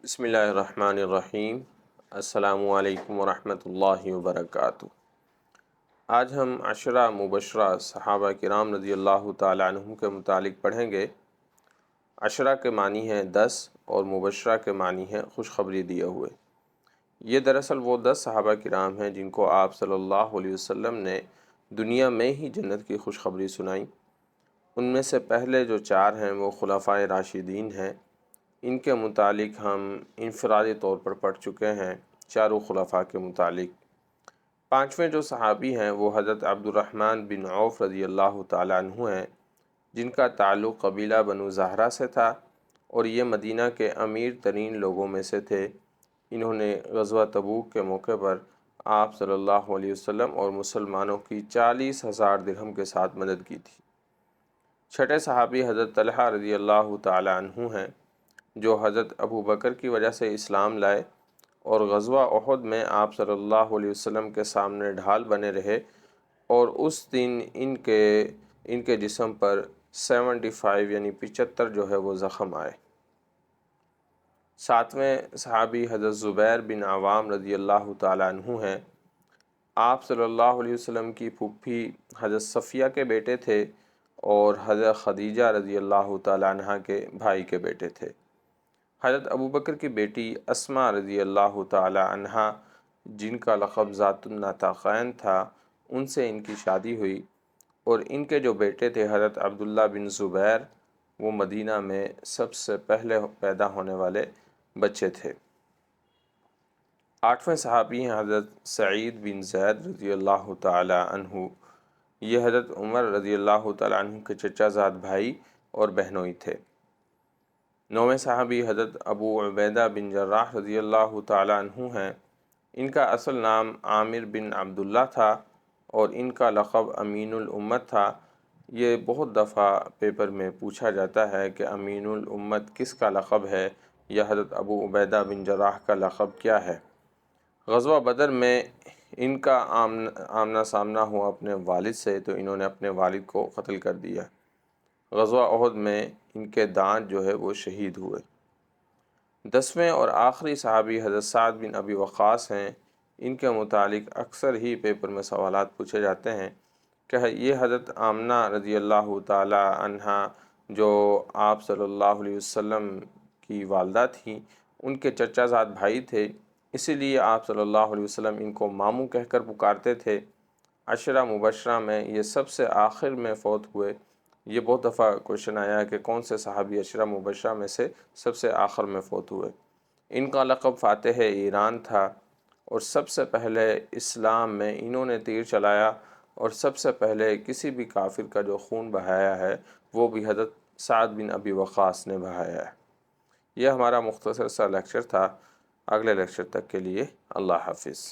بسم اللہ الرحمن الرحیم۔ السلام علیکم ورحمۃ اللہ وبرکاتہ۔ آج ہم عشرہ مبشرہ صحابہ کرام رضی اللہ تعالیٰ عنہم کے متعلق پڑھیں گے۔ عشرہ کے معنی ہیں 10 اور مبشرہ کے معنی ہیں خوشخبری دیے ہوئے۔ یہ دراصل وہ 10 صحابہ کرام ہیں جن کو آپ صلی اللہ علیہ وسلم نے دنیا میں ہی جنت کی خوشخبری سنائی۔ ان میں سے پہلے جو 4 ہیں وہ خلفائے راشدین ہیں۔ ان کے متعلق ہم انفرادی طور پر پڑھ چکے ہیں چاروں خلفاء کے متعلق۔ 5ویں جو صحابی ہیں وہ حضرت عبد الرحمن بن عوف رضی اللہ تعالیٰ عنہ ہیں، جن کا تعلق قبیلہ بنو زہرہ سے تھا اور یہ مدینہ کے امیر ترین لوگوں میں سے تھے۔ انہوں نے غزوہ تبوک کے موقع پر آپ صلی اللہ علیہ وسلم اور مسلمانوں کی 40,000 درہم کے ساتھ مدد کی تھی۔ 6 صحابی حضرت طلحہ رضی اللہ تعالیٰ عنہ ہیں، جو حضرت ابو بکر کی وجہ سے اسلام لائے اور غزوہ احد میں آپ صلی اللہ علیہ وسلم کے سامنے ڈھال بنے رہے، اور اس دن ان کے جسم پر 75 یعنی 75 جو ہے وہ زخم آئے۔ 7ویں صحابی حضرت زبیر بن عوام رضی اللہ تعالیٰ عنہ ہیں۔ آپ صلی اللہ علیہ وسلم کی پھوپھی حضرت صفیہ کے بیٹے تھے اور حضرت خدیجہ رضی اللہ تعالیٰ عنہ کے بھائی کے بیٹے تھے۔ حضرت ابو بکر کی بیٹی اسماء رضی اللہ تعالی عنہا، جن کا لقب ذات النطاقین تھا، ان سے ان کی شادی ہوئی، اور ان کے جو بیٹے تھے حضرت عبداللہ بن زبیر، وہ مدینہ میں سب سے پہلے پیدا ہونے والے بچے تھے۔ 8ویں صحابی ہیں حضرت سعید بن زید رضی اللہ تعالی عنہ۔ یہ حضرت عمر رضی اللہ تعالی عنہ کے چچا زاد بھائی اور بہنوئی تھے۔ 9ویں صحابی حضرت ابو عبیدہ بن جراح رضی اللہ تعالیٰ عنہ ہیں۔ ان کا اصل نام عامر بن عبداللہ تھا اور ان کا لقب امین الامت تھا۔ یہ بہت دفعہ پیپر میں پوچھا جاتا ہے کہ امین الامت کس کا لقب ہے یا حضرت ابو عبیدہ بن جراح کا لقب کیا ہے۔ غزوہ بدر میں ان کا آمنا سامنا ہوا اپنے والد سے، تو انہوں نے اپنے والد کو قتل کر دیا۔ غزوہ احد میں ان کے دانت جو ہے وہ شہید ہوئے۔ 10ویں اور آخری صحابی حضرت سعد بن ابی وقاص ہیں۔ ان کے متعلق اکثر ہی پیپر میں سوالات پوچھے جاتے ہیں کہ یہ حضرت آمنہ رضی اللہ تعالی عنہا، جو آپ صلی اللہ علیہ وسلم کی والدہ تھیں، ان کے چچا زاد بھائی تھے، اسی لیے آپ صلی اللہ علیہ وسلم ان کو ماموں کہہ کر پکارتے تھے۔ عشرہ مبشرہ میں یہ سب سے آخر میں فوت ہوئے۔ یہ بہت دفعہ کوشچن آیا ہے کہ کون سے صحابی عشرہ مبشرہ میں سے سب سے آخر میں فوت ہوئے۔ ان کا لقب فاتح ایران تھا، اور سب سے پہلے اسلام میں انہوں نے تیر چلایا، اور سب سے پہلے کسی بھی کافر کا جو خون بہایا ہے وہ بھی حضرت سعد بن ابی وقاص نے بہایا ہے۔ یہ ہمارا مختصر سا لیکچر تھا۔ اگلے لیکچر تک کے لیے اللہ حافظ۔